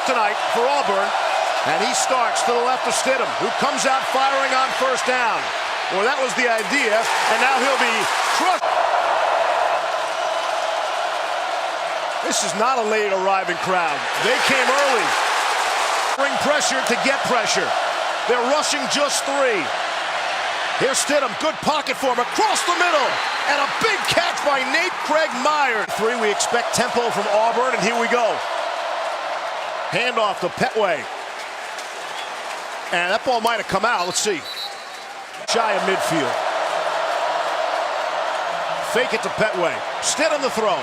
tonight for Auburn, and he starts to the left of Stidham, who comes out firing on first down. Well, that was the idea, and now he'll be crushed. This is not a late arriving crowd. They came early. Bring pressure to get pressure. They're rushing just 3. Here's Stidham, good pocket for him, across the middle, and a big catch by Nate Craig Meyer. 3, we expect tempo from Auburn, and here we go. Handoff to Petway. And that ball might have come out, let's see. Shy of midfield. Fake it to Petway. Stidham the throw.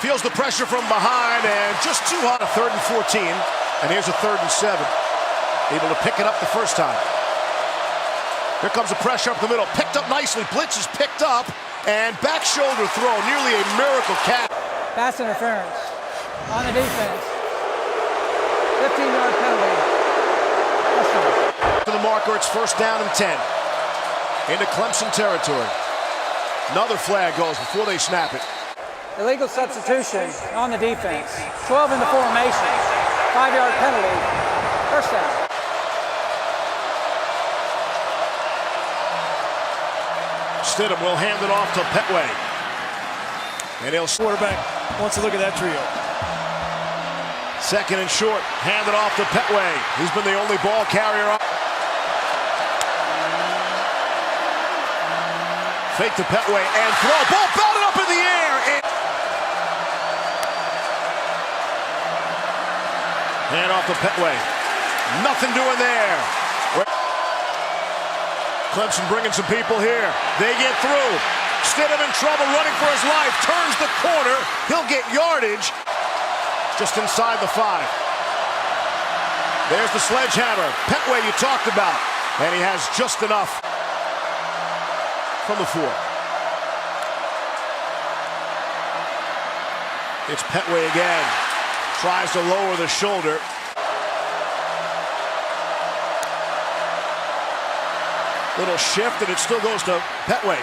Feels the pressure from behind, and just too hot. A 3rd and 14, and here's a 3rd and 7. Able to pick it up the first time. Here comes the pressure up the middle. Picked up nicely. Blitz is picked up. And back shoulder throw. Nearly a miracle catch. Pass interference on the defense. 15-yard penalty. To the marker, it's 1st down and 10. Into Clemson territory. Another flag goes before they snap it. Illegal substitution on the defense. 12 in the formation. 5-yard penalty. 1st down. Stidham will hand it off to Petway. And he'll... Quarterback wants to look at that trio. 2nd and short. Hand it off to Petway. He's been the only ball carrier. Fake to Petway and throw. Ball batted up in the air. Hand off to Petway. Nothing doing there. Clemson bringing some people here. They get through. Stidham in trouble, running for his life. Turns the corner. He'll get yardage just inside the 5. There's the sledgehammer. Petway you talked about. And he has just enough from the 4. It's Petway again. Tries to lower the shoulder. Little shift, and it still goes to Petway.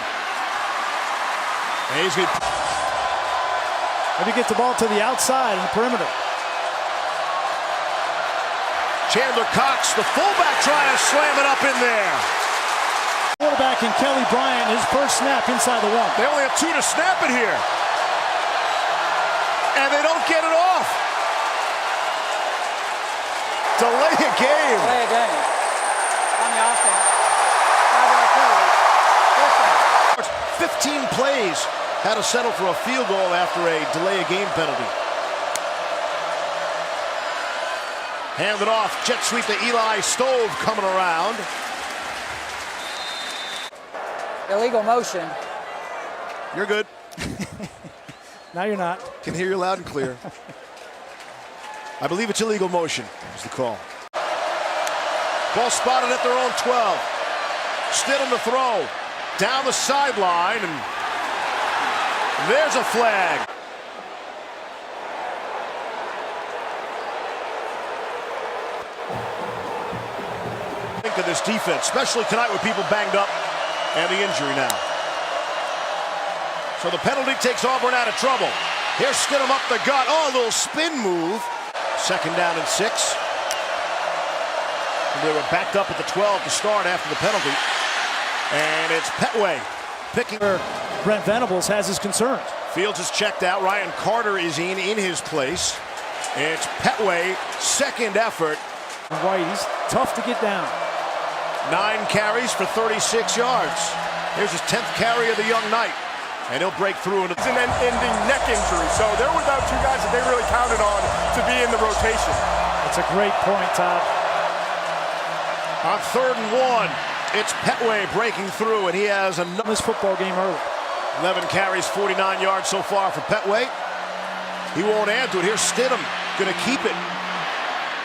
And he's good. Maybe get the ball to the outside in the perimeter. Chandler Cox, the fullback, trying to slam it up in there. Quarterback and Kelly Bryant, his first snap inside the 1. They only have 2 to snap it here. And they don't get it off. Delay a game. Delay a game. On the offense. 15 plays had to settle for a field goal after a delay of game penalty. Hand it off. Jet sweep to Eli Stove coming around. Illegal motion. You're good. Now you're not. Can hear you loud and clear. I believe it's illegal motion is the call. Ball spotted at their own 12. Stidham to throw. Down the sideline, and there's a flag. Think of this defense, especially tonight with people banged up and the injury now. So the penalty takes Auburn out of trouble. Here's Stidham up the gut. Oh, a little spin move. 2nd down and 6. And they were backed up at the 12 to start after the penalty. And it's Petway picking her. Brent Venables has his concerns. Fields is checked out. Ryan Carter is in his place. It's Petway, 2nd effort. Whitey's tough to get down. 9 carries for 36 yards. Here's his 10th carry of the young night. And he'll break through. It's an ending neck injury, so they're without 2 guys that they really counted on to be in the rotation. That's a great point, Todd. On 3rd and 1. It's Petway breaking through, and he has another football game early. 11 carries, 49 yards so far for Petway. He won't add to it. Here's Stidham, going to keep it.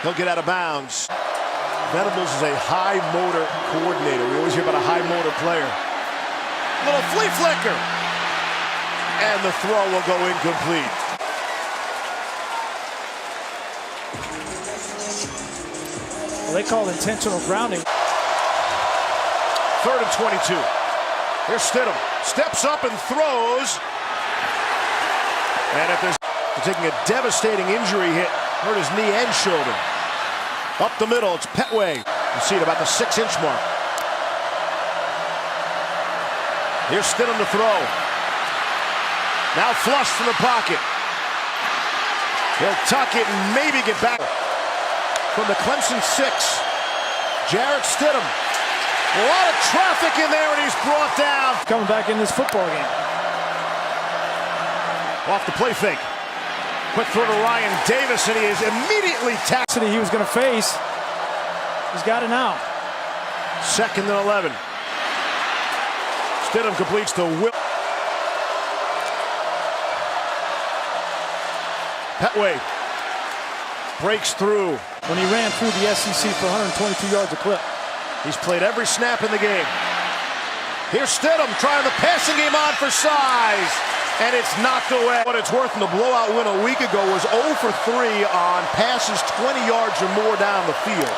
He'll get out of bounds. Venables is a high motor coordinator. We always hear about a high motor player. Little flea flicker. And the throw will go incomplete. Well, they call intentional grounding. 3rd and 22. Here's Stidham. Steps up and throws. And if they're taking a devastating injury hit Hurt his knee and shoulder. Up the middle, it's Petway. You see it about the 6-inch mark. Here's Stidham to throw. Now flush from the pocket. He'll tuck it and maybe get back. From the Clemson 6, Jarrett Stidham. A lot of traffic in there, and he's brought down. Coming back in this football game. Off the play fake. Quick throw to Ryan Davis, and he is immediately tackled. He was going to face. He's got it now. 2nd and 11. Stidham completes to Will. Petway breaks through. When he ran through the SEC for 122 yards a clip. He's played every snap in the game. Here's Stidham trying the passing game on for size, and it's knocked away. What it's worth in the blowout win a week ago was 0 for 3 on passes 20 yards or more down the field.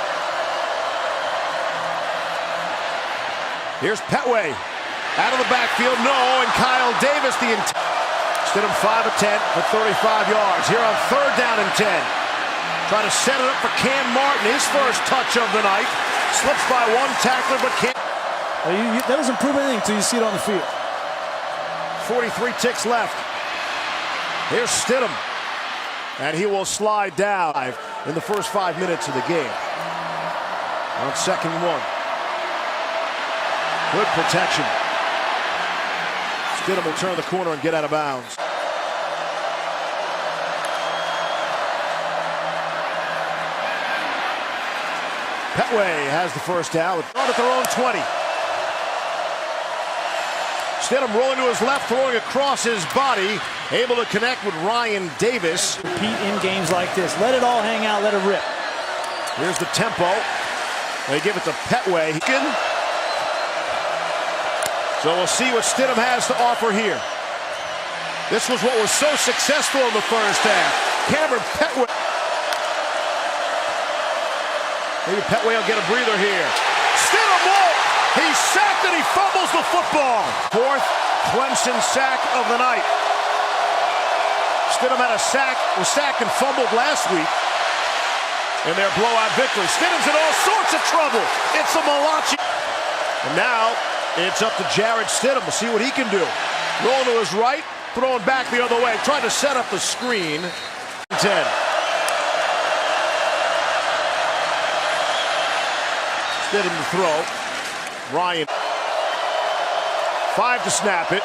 Here's Petway out of the backfield, no, and Kyle Davis Stidham 5 of 10 for 35 yards. Here on 3rd down and 10. Trying to set it up for Cam Martin, his first touch of the night. Slips by one tackler, but can't. That doesn't prove anything until you see it on the field. 43 ticks left. Here's Stidham, and he will slide down in the first 5 minutes of the game. On 2nd and 1. Good protection. Stidham will turn the corner and get out of bounds. Petway has the first down. At their own 20. Stidham rolling to his left, throwing across his body. Able to connect with Ryan Davis. Repeat in games like this. Let it all hang out, let it rip. Here's the tempo. They give it to Petway. So we'll see what Stidham has to offer here. This was what was so successful in the first half. Cameron Petway. Maybe Petway will get a breather here. Stidham won't. He's sacked and he fumbles the football. 4th Clemson sack of the night. Stidham had was sacked and fumbled last week in their blowout victory. Stidham's in all sorts of trouble. It's a Malachi. And now it's up to Jarrett Stidham to see what he can do. Rolling to his right, throwing back the other way, trying to set up the screen. 10. Stidham to throw. Ryan. 5 to snap it.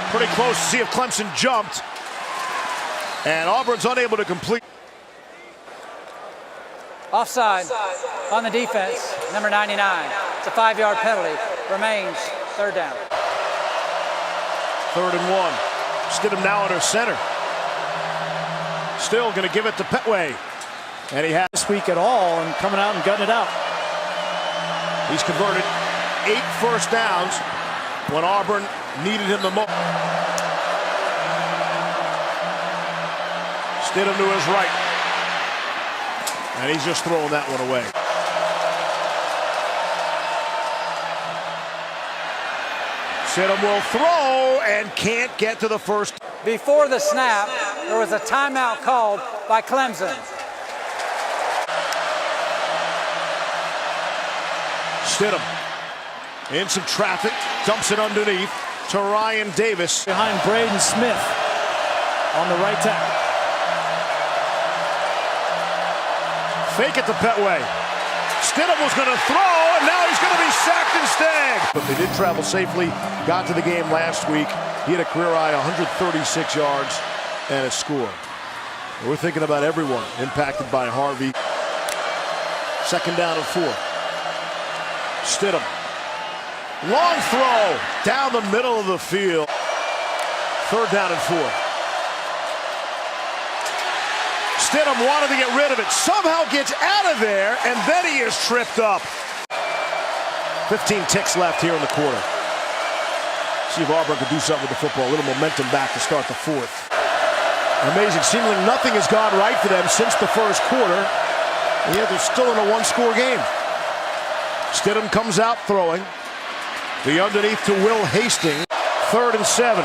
Pretty close to see if Clemson jumped. And Auburn's unable to complete. Offside on the defense, number 99. It's a 5-yard penalty. Remains 3rd down. 3rd and 1. Stidham now under center. Still going to give it to Petway. And he has this week at all and coming out and gutting it out. He's converted 8 first downs when Auburn needed him the most. Stidham to his right. And he's just throwing that one away. Stidham will throw and can't get to the first. Before the snap, there was a timeout called by Clemson. Stidham in some traffic, dumps it underneath to Ryan Davis. Behind Braden Smith on the right tackle. Fake it to Petway. Stidham was going to throw, and now he's going to be sacked instead. But they did travel safely, got to the game last week. He had a career high 136 yards and a score. We're thinking about everyone impacted by Harvey. 2nd down and 4. Stidham. Long throw down the middle of the field. 3rd down and 4. Stidham wanted to get rid of it. Somehow gets out of there, and then he is tripped up. 15 ticks left here in the quarter. See if Auburn can do something with the football. A little momentum back to start the 4th. Amazing. Seemingly nothing has gone right for them since the first quarter. And yet they're still in a 1-score game. Stidham comes out throwing. The underneath to Will Hastings. 3rd and 7.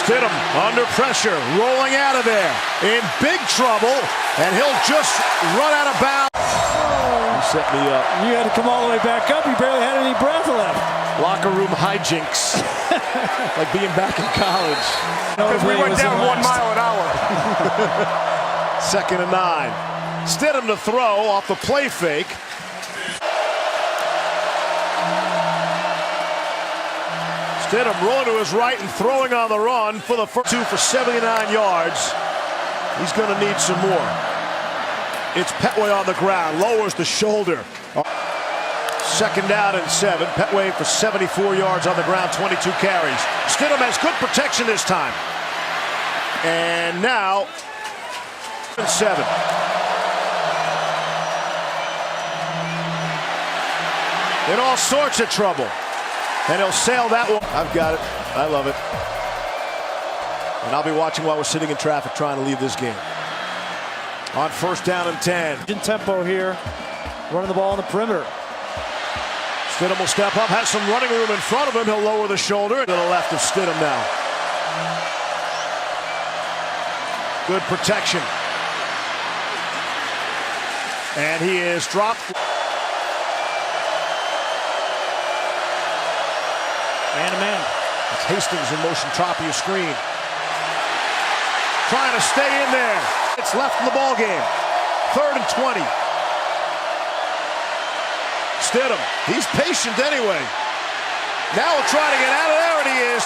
Stidham under pressure, rolling out of there. In big trouble, and he'll just run out of bounds. You set me up. You had to come all the way back up. You barely had any breath left. Locker room hijinks. Like being back in college. Because we went down 1 mile an hour. 2nd and 9. Stidham to throw off the play fake. Stidham rolling to his right and throwing on the run for the first 2 for 79 yards. He's going to need some more. It's Petway on the ground, lowers the shoulder. 2nd down and 7. Petway for 74 yards on the ground, 22 carries. Stidham has good protection this time. And now, 7. In all sorts of trouble. And he'll sail that one. I've got it. I love it. And I'll be watching while we're sitting in traffic trying to leave this game. On 1st down and 10. In tempo here. Running the ball on the perimeter. Stidham will step up. Has some running room in front of him. He'll lower the shoulder. To the left of Stidham now. Good protection. And he is dropped. Man-to-man. It's Hastings in motion, top of your screen. Trying to stay in there. It's left in the ball game. 3rd and 20. Stidham, he's patient anyway. Now we'll try to get out of there, and he is.